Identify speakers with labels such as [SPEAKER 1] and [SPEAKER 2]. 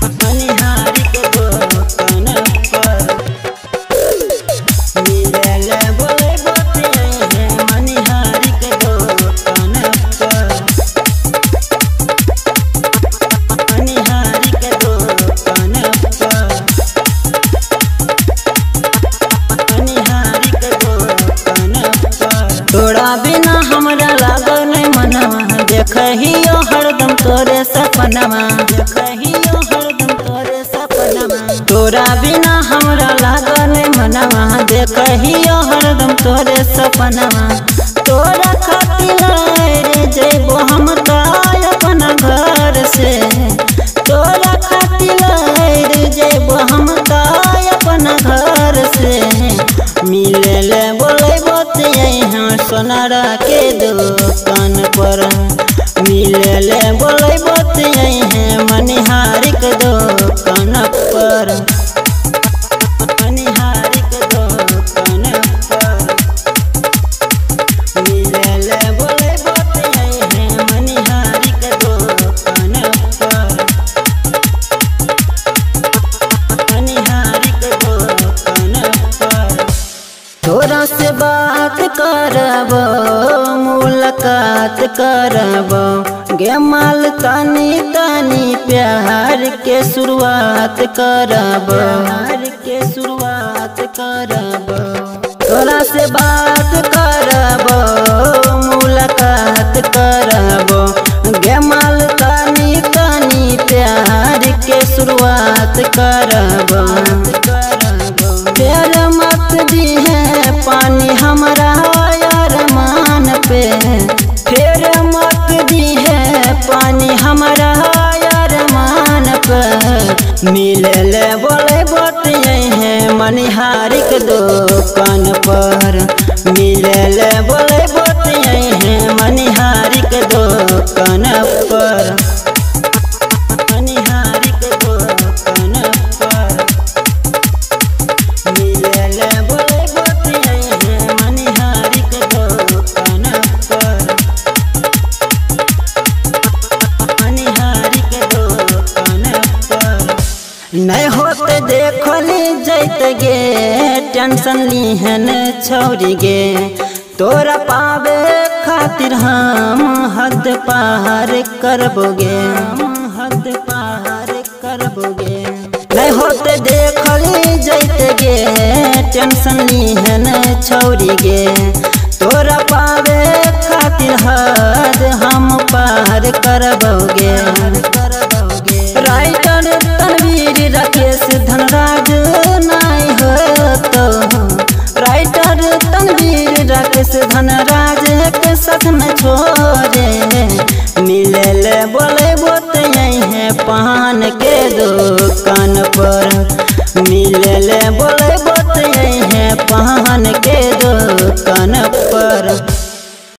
[SPEAKER 1] मनिहारी के दुकान पर मिलेले बोले बतिया है मनिहारी के दुकान पर मनिहारी के दुकान पर मनिहारी के दुकान पर तोरा बिना हमरा लागल नहीं मनवा देखहियो हरदम तोरे सपनमा देखहियो हरदम तोरे सपनमा तोरा बिना हमरा लागल नहीं मनवा देखहियो हरदम तोरे सपनमा तोरा खातिर रे जइबो हम ताय अपना घर से तोरा खातिर रे जइबो हम ताय अपना घर से मिलेले बोले बतिया सोनारा के दुकान पर मिलेले बोले बतिया मनिहारी के दुकान पर मनिहारी के दुकान पर मिलेले बोले बतिया मनिहारी के दुकान पर मनिहारी के दुकान पर तोरा से बात करबो मुलाकात करबो गे माल तानी तानी प्यार के शुरुआत करबो प्यार के शुरुआत करबो तोरा से बात करबो मुलाकात करबो गे माल तानी तानी प्यार के शुरुआत करबो प्यार मत दी है पानी हमरा अरमान पे फिर मत दी है पानी हमरा अरमान पे मिलेले बोले बतिया है मनिहारी के दुकान पर मिलेले बोले बतिया है मनिहारी के दुकान पर मनिहारी के दुकान पर मिलेले बोले बतिया है मनिहारी के दुकान पर मनिहारी के दुकान पर नहीं होते देखली जैत गे टेंशन लीहन छोड़ी गे तोरा पावे खातिर हम हद पार करबोगे हद पार करबोगे नहीं होते देखली जैत गे टेंशन लीहन छोड़ी गे तोरा पावे खातिर हद हम पार करबोगे राइटर तनवीर राकेश धनराज नहीं हो तो राइटर तनवीर राकेश धनराज के साथ न छोड़